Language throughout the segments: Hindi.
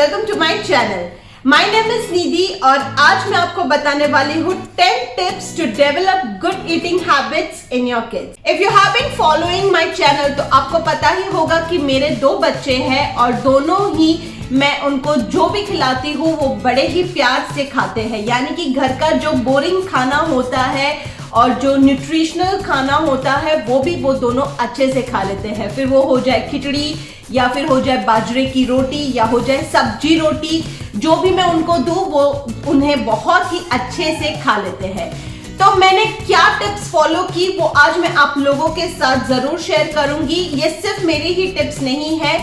Welcome to my channel. My name is Nidhi और आज मैं आपको बताने वाली हूँ 10 tips to develop good eating habits in your kids. If you have been following my channel तो आपको पता ही होगा कि मेरे 2 बच्चे हैं और दोनों ही मैं उनको जो भी खिलाती हूँ वो बड़े ही प्यार से खाते हैं। यानी कि घर का जो बोरिंग खाना होता है और जो न्यूट्रिशनल खाना होता है वो दोनों अच्छे से खा लेते हैं। फिर वो हो जाए खिचड़ी या फिर हो जाए बाजरे की रोटी या हो जाए सब्जी रोटी, जो भी मैं उनको दूं वो उन्हें बहुत ही अच्छे से खा लेते हैं। तो मैंने क्या टिप्स फॉलो की वो आज मैं आप लोगों के साथ जरूर शेयर करूंगी। ये सिर्फ मेरी ही टिप्स नहीं है।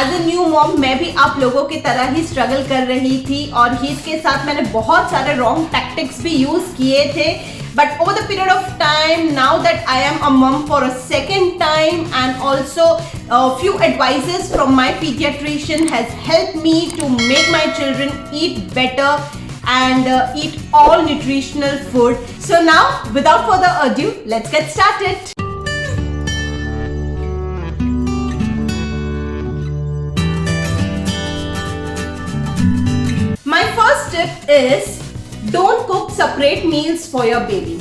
एज ए न्यू मॉम मैं भी आप लोगों की तरह ही स्ट्रगल कर रही थी और इसके साथ मैंने बहुत सारे रॉन्ग टैक्टिक्स भी यूज किए थे। But over the period of time, now that I am a mom for a second time and also a few advices from my pediatrician has helped me to make my children eat better and eat all nutritional food. So now, without further ado, let's get started. My first tip is Don't cook separate meals for your baby.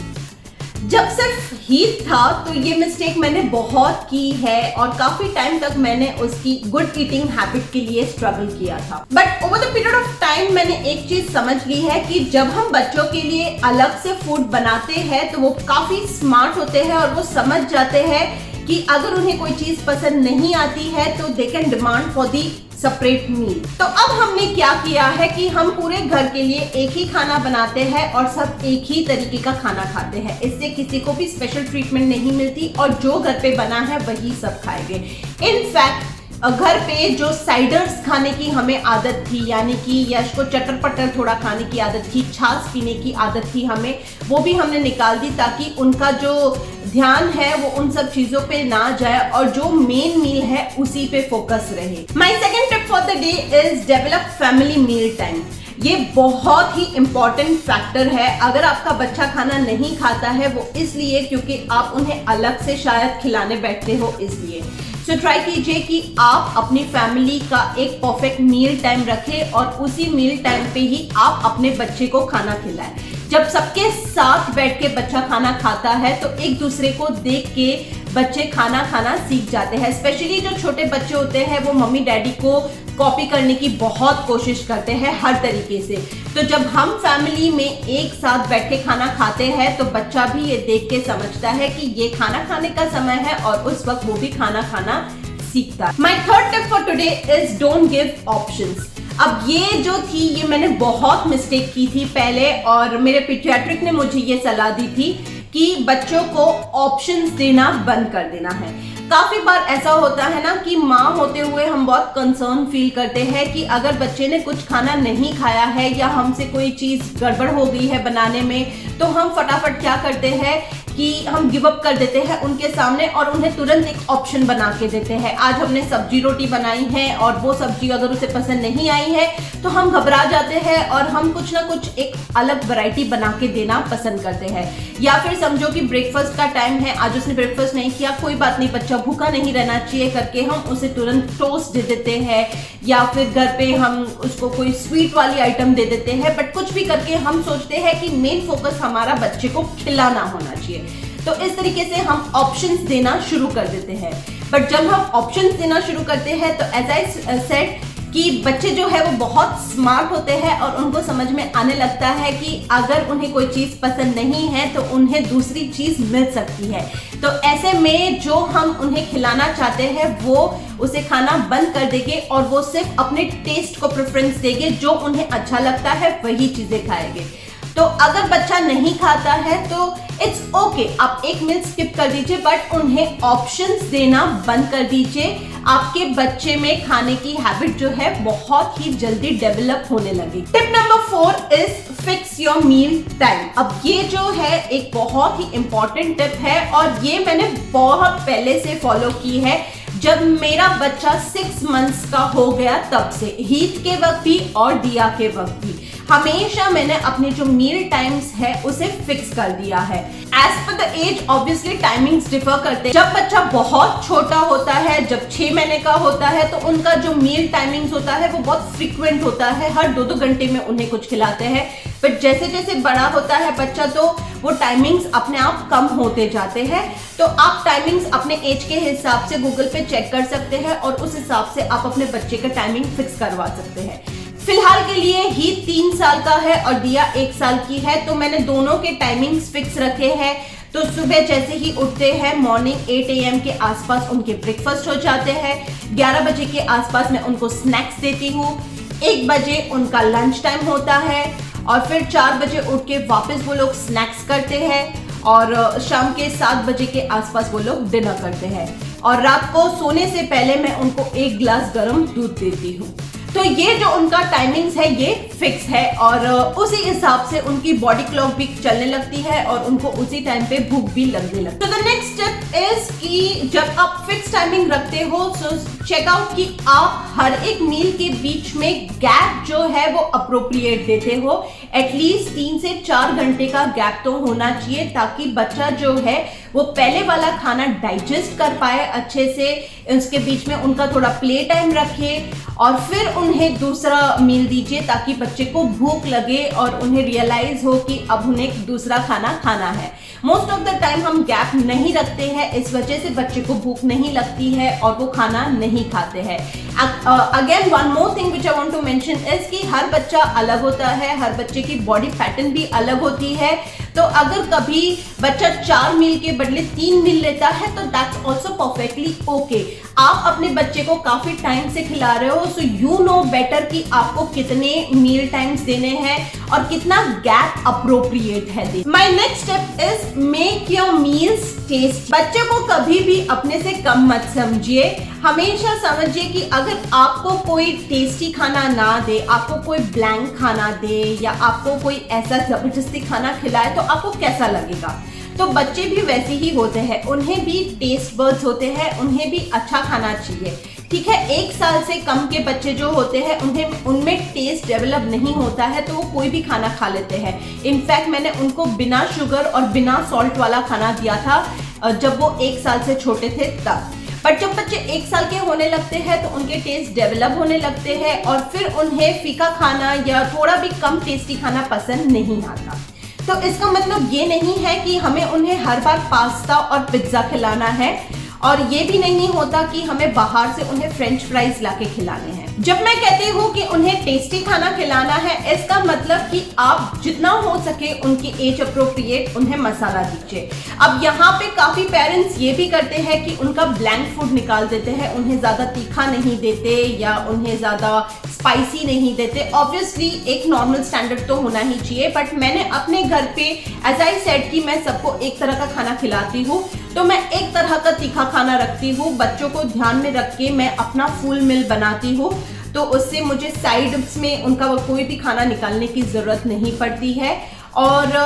जब सिर्फ हीट था तो ये मिस्टेक मैंने बहुत की है और काफी टाइम तक मैंने उसकी गुड ईटिंग हैबिट के लिए स्ट्रगल किया था। But over the period of time मैंने एक चीज समझ ली है कि जब हम बच्चों के लिए अलग से फूड बनाते हैं तो वो काफी स्मार्ट होते हैं और वो समझ जाते हैं कि अगर उन्हें कोई चीज पसंद नहीं आती है तो they can demand for the separate meal. तो अब हमने क्या किया है कि हम पूरे घर के लिए एक ही खाना बनाते हैं और सब एक ही तरीके का खाना खाते हैं। इससे किसी को भी स्पेशल ट्रीटमेंट नहीं मिलती और जो घर पे बना है वही सब खाएंगे। इनफैक्ट घर पे जो साइडर्स खाने की हमें आदत थी, यानी कि यश को चटर पटर थोड़ा खाने की आदत थी, छाछ पीने की आदत थी हमें, वो भी हमने निकाल दी ताकि उनका जो ध्यान है वो उन सब चीजों पे ना जाए और जो मेन मील है उसी पे फोकस रहे। My second tip for the day is develop family meal time. ये बहुत ही इंपॉर्टेंट फैक्टर है। अगर आपका बच्चा खाना नहीं खाता है वो इसलिए क्योंकि आप उन्हें अलग से शायद खिलाने बैठते हो, इसलिए सो ट्राई कीजिए कि आप अपनी फैमिली का एक परफेक्ट मील टाइम रखें और उसी मील टाइम पे ही आप अपने बच्चे को खाना खिलाएं। जब सबके साथ बैठ के बच्चा खाना खाता है तो एक दूसरे को देख के बच्चे खाना खाना सीख जाते हैं। स्पेशली जो छोटे बच्चे होते हैं वो मम्मी डैडी को कॉपी करने की बहुत कोशिश करते हैं हर तरीके से। तो जब हम फैमिली में एक साथ बैठ के खाना खाते हैं तो बच्चा भी ये देख के समझता है कि ये खाना खाने का समय है और उस वक्त वो भी खाना खाना सीखता है। My third tip for today is don't give options. अब ये जो थी ये मैंने बहुत मिस्टेक की थी पहले और मेरे पीडियाट्रिक ने मुझे ये सलाह दी थी कि बच्चों को ऑप्शंस देना बंद कर देना है। काफी बार ऐसा होता है ना कि माँ होते हुए हम बहुत कंसर्न फील करते हैं कि अगर बच्चे ने कुछ खाना नहीं खाया है या हमसे कोई चीज गड़बड़ हो गई है बनाने में तो हम फटाफट क्या करते हैं कि हम गिव अप कर देते हैं उनके सामने और उन्हें तुरंत एक ऑप्शन बना के देते हैं। आज हमने सब्जी रोटी बनाई है और वो सब्जी अगर उसे पसंद नहीं आई है तो हम घबरा जाते हैं और हम कुछ ना कुछ एक अलग वैरायटी बना के देना पसंद करते हैं। या फिर समझो कि ब्रेकफास्ट का टाइम है, आज उसने ब्रेकफास्ट नहीं किया, कोई बात नहीं, बच्चा भूखा नहीं रहना चाहिए करके हम उसे तुरंत टोस्ट दे देते हैं या फिर घर पे हम उसको कोई स्वीट वाली आइटम दे देते हैं। बट कुछ भी करके हम सोचते हैं कि मेन फोकस हमारा बच्चे को खिलाना होना चाहिए। तो इस तरीके से हम ऑप्शंस देना शुरू कर देते हैं। बट जब हम ऑप्शंस देना शुरू करते हैं तो एज आई सेड कि बच्चे जो है वो बहुत स्मार्ट होते हैं और उनको समझ में आने लगता है कि अगर उन्हें कोई चीज़ पसंद नहीं है तो उन्हें दूसरी चीज़ मिल सकती है। तो ऐसे में जो हम उन्हें खिलाना चाहते हैं वो उसे खाना बंद कर देंगे और वो सिर्फ अपने टेस्ट को प्रेफरेंस देंगे, जो उन्हें अच्छा लगता है वही चीज़ें खाएंगे। तो अगर बच्चा नहीं खाता है तो इट्स ओके, आप एक मील स्किप कर दीजिए बट उन्हें ऑप्शंस देना बंद कर दीजिए। आपके बच्चे में खाने की हैबिट जो है बहुत ही जल्दी डेवलप होने लगी। Tip number 4 is fix your meal time. अब ये जो है एक बहुत ही इंपॉर्टेंट टिप है और ये मैंने बहुत पहले से फॉलो की है। जब मेरा बच्चा 6 मंथ्स का हो गया तब से, हीट के वक्त भी और दिया के वक्त भी। हमेशा मैंने अपने जो मील टाइम्स है उसे फिक्स कर दिया है। As per the age obviously timings differ करते हैं। जब बच्चा बहुत छोटा होता है, जब 6 महीने का होता है, तो उनका जो मील टाइमिंग्स होता है वो बहुत फ्रीक्वेंट होता है, हर 2-2 घंटे में उन्हें कुछ खिलाते हैं। बट जैसे जैसे बड़ा होता है बच्चा तो वो टाइमिंग्स अपने आप कम होते जाते हैं। तो आप टाइमिंग्स अपने एज के हिसाब से गूगल पे चेक कर सकते हैं और उस हिसाब से आप अपने बच्चे का टाइमिंग फिक्स करवा सकते हैं। फिलहाल के लिए ही 3 साल का है और दिया 1 साल की है, तो मैंने दोनों के टाइमिंग्स फिक्स रखे हैं। तो सुबह जैसे ही उठते हैं मॉर्निंग 8 AM के आसपास उनके ब्रेकफास्ट हो जाते हैं। 11 बजे के आसपास मैं उनको स्नैक्स देती हूँ। 1 बजे उनका लंच टाइम होता है और फिर 4 बजे उठ के वापस वो लोग स्नैक्स करते हैं और शाम के 7 बजे के आसपास वो लोग डिनर करते हैं। और रात को सोने से पहले मैं उनको 1 गिलास गर्म दूध देती हूँ। तो ये जो उनका टाइमिंग्स है ये फिक्स है और उसी हिसाब से उनकी बॉडी क्लॉक भी चलने लगती है और उनको उसी टाइम पे भूख भी लगने लगती है। तो द नेक्स्ट स्टेप इज कि जब आप फिक्स टाइमिंग रखते हो सो चेक आउट कि आप हर एक मील के बीच में गैप जो है वो अप्रोप्रिएट देते हो। एटलीस्ट 3 से 4 घंटे का गैप तो होना चाहिए ताकि बच्चा जो है वो पहले वाला खाना डाइजेस्ट कर पाए अच्छे से। उसके बीच में उनका थोड़ा प्ले टाइम रखे और फिर उन्हें दूसरा मील दीजिए ताकि बच्चे को भूख लगे और उन्हें रियलाइज हो कि अब उन्हें दूसरा खाना खाना है। मोस्ट ऑफ द टाइम हम गैप नहीं रखते हैं, इस वजह से बच्चे को भूख नहीं लगती है और वो खाना नहीं खाते हैं। Again one more thing which I want to mention is कि हर बच्चा अलग होता है, हर बच्चे की बॉडी पैटर्न भी अलग होती है। तो अगर कभी बच्चा 4 मील के बदले 3 मील लेता है तो दैट्स ऑल्सो परफेक्टली ओके। आप अपने बच्चे को काफी टाइम से खिला रहे हो सो यू नो बेटर कि आपको कितने मील टाइम्स देने हैं और कितना गैप अप्रोप्रिएट है। My next step is make your meals taste. बच्चे को कभी भी अपने से कम मत समझिए, हमेशा समझिए कि अगर आपको कोई टेस्टी खाना ना दे, आपको कोई ब्लैंक खाना दे या आपको कोई ऐसा जबरदस्ती खाना खिलाए तो आपको कैसा लगेगा। तो बच्चे भी वैसे ही होते हैं, उन्हें भी टेस्ट बर्ड्स होते हैं, उन्हें भी अच्छा खाना चाहिए। ठीक है, 1 साल से कम के बच्चे जो होते हैं उनमें टेस्ट डेवलप नहीं होता है तो वो कोई भी खाना खा लेते हैं। इनफैक्ट मैंने उनको बिना शुगर और बिना सॉल्ट वाला खाना दिया था जब वो 1 साल से छोटे थे तब। पर जब बच्चे 1 साल के होने लगते हैं तो उनके टेस्ट डेवलप होने लगते हैं और फिर उन्हें फीका खाना या थोड़ा भी कम टेस्टी खाना पसंद नहीं आता। तो इसका मतलब ये नहीं है कि हमें उन्हें हर बार पास्ता और पिज्जा खिलाना है और ये भी नहीं होता कि हमें बाहर से उन्हें फ्रेंच फ्राइज लाके खिलाने हैं। जब मैं कहती हूँ कि उन्हें टेस्टी खाना खिलाना है इसका मतलब कि आप जितना हो सके उनकी एज अप्रोप्रिएट उन्हें मसाला दीजिए। अब यहाँ पे काफी पेरेंट्स ये भी करते हैं कि उनका ब्लैंक फूड निकाल देते हैं, उन्हें ज्यादा तीखा नहीं देते या उन्हें ज्यादा स्पाइसी नहीं देते। ऑब्वियसली एक नॉर्मल स्टैंडर्ड तो होना ही चाहिए, बट मैंने अपने घर पे एज आई सेड कि मैं सबको एक तरह का खाना खिलाती हूँ तो मैं एक तरह का तीखा खाना रखती हूँ। बच्चों को ध्यान में रख के मैं अपना फुल मील बनाती हूँ तो उससे मुझे साइड्स में उनका कोई भी खाना निकालने की जरूरत नहीं पड़ती है। और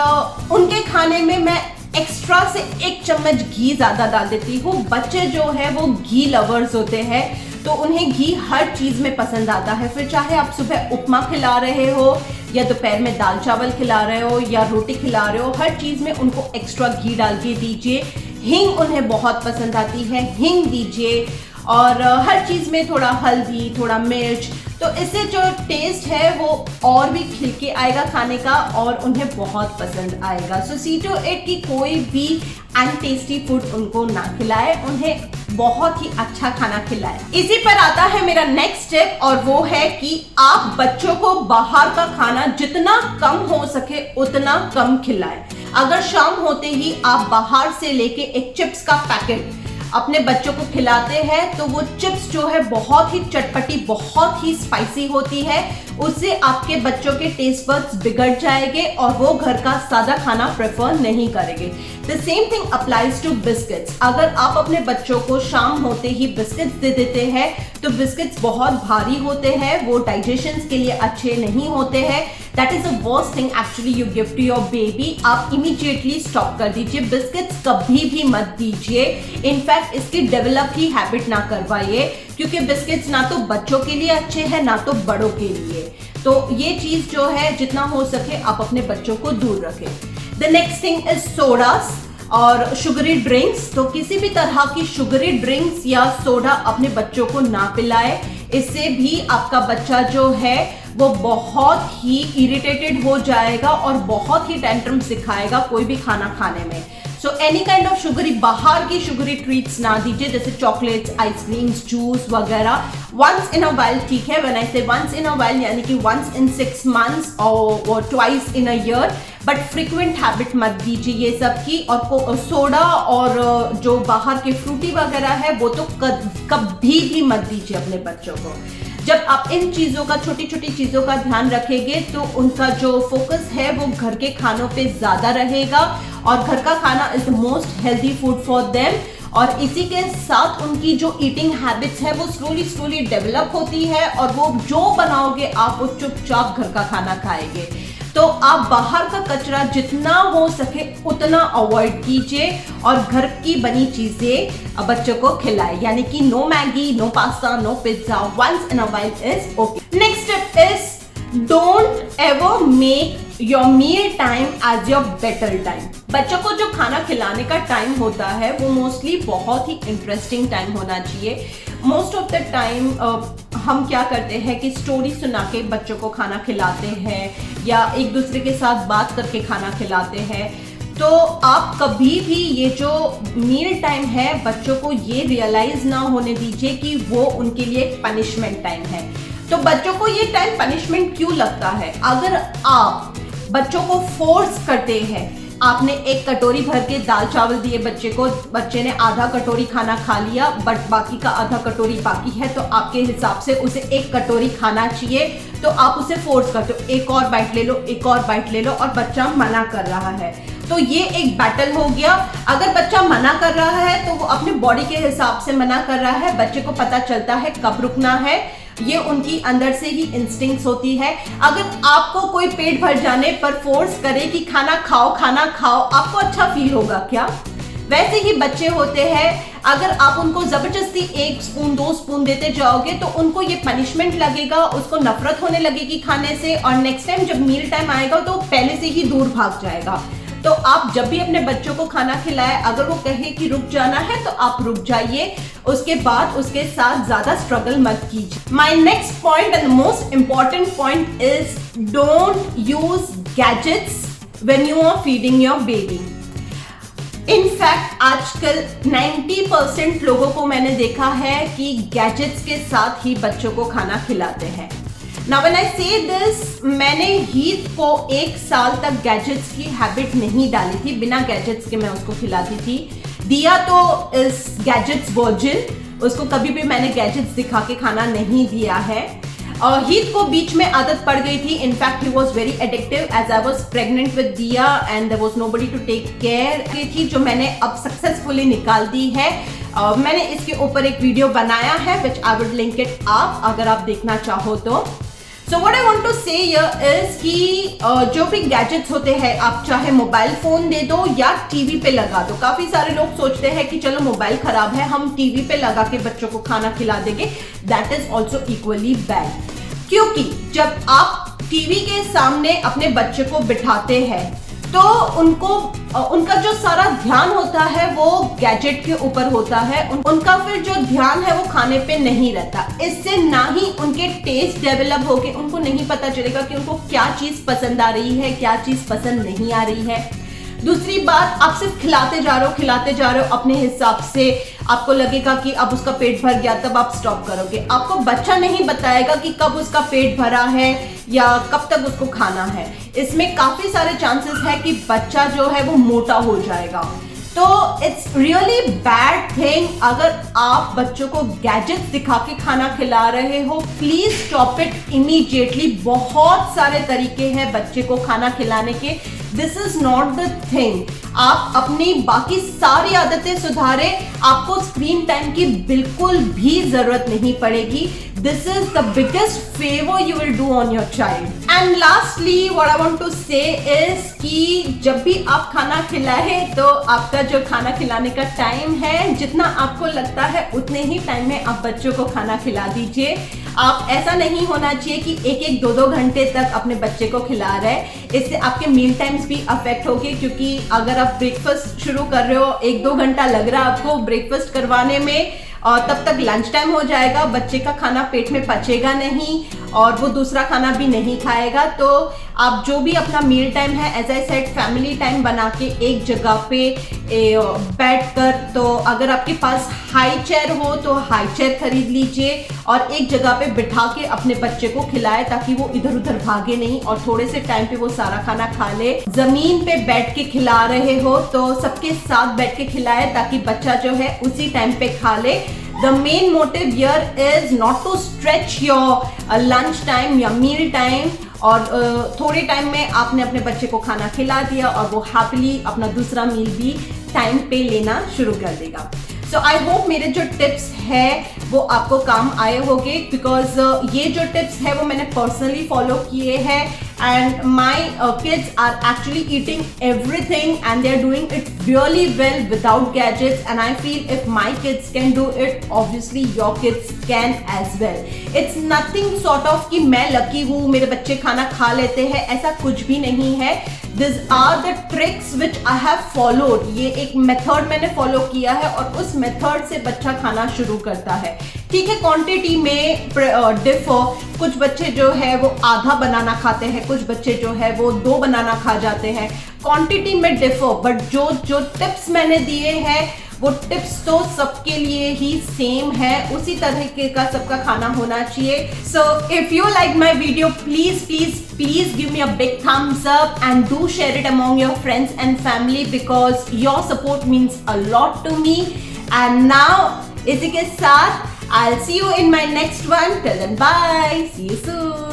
उनके खाने में मैं एक्स्ट्रा से 1 चम्मच घी ज्यादा डाल देती हूँ। बच्चे जो है वो घी लवर्स होते हैं तो उन्हें घी हर चीज में पसंद आता है। फिर चाहे आप सुबह उपमा खिला रहे हो या दोपहर में दाल चावल खिला रहे हो या रोटी खिला रहे हो, हर चीज में उनको एक्स्ट्रा घी डाल के दीजिए। हिंग उन्हें बहुत पसंद आती है, हिंग दीजिए और हर चीज में थोड़ा हल्दी, थोड़ा मिर्च, तो इससे जो टेस्ट है वो और भी खिलके आएगा खाने का और उन्हें बहुत पसंद आएगा। सो सी टू इट कि कोई भी अनटेस्टी फूड उनको ना खिलाए, उन्हें बहुत ही अच्छा खाना खिलाए। इसी पर आता है मेरा नेक्स्ट स्टेप और वो है कि आप बच्चों को बाहर का खाना जितना कम हो सके उतना कम खिलाएं। अगर शाम होते ही आप बाहर से लेके एक चिप्स का पैकेट अपने बच्चों को खिलाते हैं तो वो चिप्स जो है बहुत ही चटपटी, बहुत ही स्पाइसी होती है, उससे आपके बच्चों के टेस्ट बड्स बिगड़ जाएंगे और वो घर का सादा खाना प्रेफर नहीं करेंगे। The same thing applies to biscuits. अगर आप अपने बच्चों को शाम होते ही बिस्किट्स दे देते हैं तो बिस्किट्स बहुत भारी होते हैं, वो डाइजेशन के लिए अच्छे नहीं होते हैं। That is the worst thing actually you give to your baby. आप इमीडिएटली स्टॉप कर दीजिए, बिस्किट्स कभी भी मत दीजिए। इनफैक्ट इसकी डेवलप ही हैबिट ना करवाइए। क्योंकि बिस्किट्स ना तो बच्चों के लिए अच्छे हैं ना तो बड़ों के लिए। तो ये चीज जो है जितना हो सके आप अपने बच्चों को दूर रखें। The next thing is sodas और शुगरी ड्रिंक्स। तो किसी भी तरह की शुगरी ड्रिंक्स या सोडा अपने बच्चों को ना पिलाए, इससे भी आपका बच्चा जो है वो बहुत ही इरिटेटेड हो जाएगा और बहुत ही टेंट्रम दिखाएगा कोई भी खाना खाने में। So any kind of sugary, बाहर की शुगरी ट्रीट्स ना दीजिए, जैसे चॉकलेट्स, आइसक्रीम्स, जूस वगैरह। वंस इन अ वाइल ठीक है, व्हेन आई से वंस इन अ वाइल यानी कि वंस इन 6 months और twice in a year, but frequent habit मत दीजिए ये सब की। और सोडा और जो बाहर के फ्रूटी वगैरह है वो तो कभी भी मत दीजिए अपने बच्चों को। जब आप इन चीजों का, छोटी छोटी चीजों का ध्यान रखेंगे तो उनका जो फोकस है वो घर के खानों पे ज्यादा रहेगा और घर का खाना is the most healthy food for them. और इसी के साथ उनकी जो ईटिंग हैबिट्स है वो स्लोली डेवलप होती है और वो जो बनाओगे आप वो चुपचाप घर का खाना खाएंगे। तो आप बाहर का कचरा जितना हो सके उतना अवॉइड कीजिए और घर की बनी चीजें बच्चों को खिलाएं, यानी कि no Maggi, no pasta, no pizza, once in a while is okay. Next step is don't ever make your meal time as your better time. बच्चों को जो खाना खिलाने का टाइम होता है वो मोस्टली बहुत ही इंटरेस्टिंग टाइम होना चाहिए। मोस्ट ऑफ द टाइम हम क्या करते हैं कि स्टोरी सुना के बच्चों को खाना खिलाते हैं या एक दूसरे के साथ बात करके खाना खिलाते हैं। तो आप कभी भी ये जो मील टाइम है बच्चों को ये रियलाइज ना होने दीजिए कि वो उनके लिए एक पनिशमेंट टाइम है। तो बच्चों को ये टाइम पनिशमेंट क्यों लगता है? अगर आप बच्चों को फोर्स करते हैं, आपने एक कटोरी भर के दाल चावल दिए बच्चे को, बच्चे ने आधा कटोरी खाना खा लिया बट बाकी का आधा कटोरी बाकी है, तो आपके हिसाब से उसे एक कटोरी खाना चाहिए, तो आप उसे फोर्स करते हो एक और बाइट ले लो, एक और बाइट ले लो, और बच्चा मना कर रहा है। तो ये एक बैटल हो गया। अगर बच्चा मना कर रहा है तो वो अपने बॉडी के हिसाब से मना कर रहा है, बच्चे को पता चलता है कब रुकना है, ये उनकी अंदर से ही इंस्टिंक्ट्स होती है। अगर आपको कोई पेट भर जाने पर फोर्स करे कि खाना खाओ खाना खाओ, आपको अच्छा फील होगा क्या? वैसे ही बच्चे होते हैं, अगर आप उनको जबरदस्ती 1 स्पून 2 स्पून देते जाओगे तो उनको ये पनिशमेंट लगेगा, उसको नफरत होने लगेगी खाने से, और नेक्स्ट टाइम जब मील टाइम आएगा तो पहले से ही दूर भाग जाएगा। तो आप जब भी अपने बच्चों को खाना खिलाएं, अगर वो कहे कि रुक जाना है तो आप रुक जाइए, उसके बाद उसके साथ ज्यादा स्ट्रगल मत कीजिए। My next point and most important point is don't use gadgets when you are feeding your baby. In fact आजकल 90% लोगों को मैंने देखा है कि गैजेट्स के साथ ही बच्चों को खाना खिलाते हैं। Now when I say this, मैंने हीथ को 1 साल तक गैजेट्स की हैबिट नहीं डाली थी, बिना गैजेट्स के मैं उसको खिलाती थी। दिया तो इस गैजेट्स वर्जिन, उसको कभी भी मैंने गैजेट्स दिखा के खाना नहीं दिया है। और हीथ को बीच में आदत पड़ गई थी, in fact he was very addictive as I was pregnant with Diya and there was nobody to take care थी, जो मैंने अब सक्सेसफुली निकाल दी है। मैंने इसके ऊपर एक वीडियो बनाया है which I would link it up अगर आप देखना चाहो तो। So what I want to say here is कि जो भी गैजेट्स होते हैं, आप चाहे मोबाइल फोन दे दो या टीवी पे लगा दो। काफी सारे लोग सोचते हैं कि चलो मोबाइल खराब है, हम टीवी पे लगा के बच्चों को खाना खिला देंगे। That is also equally bad, क्योंकि जब आप टीवी के सामने अपने बच्चे को बिठाते हैं तो उनका जो सारा ध्यान होता है वो गैजेट के ऊपर होता है, उनका फिर जो ध्यान है वो खाने पे नहीं रहता। इससे ना ही उनके टेस्ट डेवलप होके उनको नहीं पता चलेगा कि उनको क्या चीज पसंद आ रही है, क्या चीज पसंद नहीं आ रही है। दूसरी बात, आप सिर्फ खिलाते जा रहे हो अपने हिसाब से, आपको लगेगा कि अब उसका पेट भर गया, तब आप स्टॉप करोगे। आपको बच्चा नहीं बताएगा कि कब उसका पेट भरा है या कब तक उसको खाना है। इसमें काफी सारे चांसेस है कि बच्चा जो है वो मोटा हो जाएगा। तो इट्स रियली बैड थिंग अगर आप बच्चों को गैजेट्स दिखा के खाना खिला रहे हो। Please stop it immediately. बहुत सारे तरीके हैं बच्चे को खाना खिलाने के, this is not the thing. आप अपनी बाकी सारी आदतें सुधारें, आपको स्क्रीन टाइम की बिल्कुल भी जरूरत नहीं पड़ेगी। this is the biggest favor you will do on your child. And lastly, what I want to say is कि जब भी आप खाना खिलाए तो आपका जो खाना खिलाने का टाइम है, जितना आपको लगता है उतने ही टाइम में आप बच्चों को खाना खिला दीजिए. आप ऐसा नहीं होना चाहिए कि एक 2 घंटे तक अपने बच्चे को खिला रहे. इससे आपके मील टाइम्स भी अफेक्ट होगी, क्योंकि अगर आप ब्रेकफास्ट शुरू कर रहे हो, 1-2 घंटा लग रहा है आपको ब्रेकफास्ट करवाने में, और तब तक लंच टाइम हो जाएगा, बच्चे का खाना पेट में पचेगा नहीं और वो दूसरा खाना भी नहीं खाएगा. तो आप जो भी अपना मील टाइम है, as I said, family time बना के एक जगह पे बैठ कर, तो अगर आपके पास हाई चेयर हो तो हाई चेयर खरीद लीजिए और एक जगह पे बिठा के अपने बच्चे को खिलाए, ताकि वो इधर उधर भागे नहीं और थोड़े से टाइम पे वो सारा खाना खा ले. जमीन पे बैठ के खिला रहे हो तो सबके साथ बैठ के खिलाए, ताकि बच्चा जो है उसी टाइम पे खा ले. The main motive here is not to stretch your lunch time या meal time, और थोड़े टाइम में आपने अपने बच्चे को खाना खिला दिया और वो हैप्पीली अपना दूसरा मील भी टाइम पे लेना शुरू कर देगा. सो आई होप मेरे जो टिप्स है वो आपको काम आए होंगे, बिकॉज ये जो टिप्स है वो मैंने पर्सनली फॉलो किए हैं. And my kids are actually eating everything and they are doing it really well without gadgets, and I feel if my kids can do it, obviously your kids can as well. It's nothing sort of कि मैं lucky हूँ, मेरे बच्चे खाना खा लेते हैं, ऐसा कुछ भी नहीं है. These are the tricks which I have followed. ये एक मेथड मैंने फॉलो किया है और उस मेथड से बच्चा खाना शुरू करता है. ठीक है, क्वांटिटी में डिफर. कुछ बच्चे जो है वो आधा बनाना खाते हैं, कुछ बच्चे जो है वो 2 बनाना खा जाते हैं. क्वांटिटी में डिफर, बट जो टिप्स मैंने दिए हैं वो टिप्स तो सबके लिए ही सेम है, उसी तरीके का सबका खाना होना चाहिए. So if you like my video, please give me a big thumbs up and do share it among your friends and family, because your support means a lot to me. And now इसी के साथ I'll see you in my next one. Till then, bye. See you soon.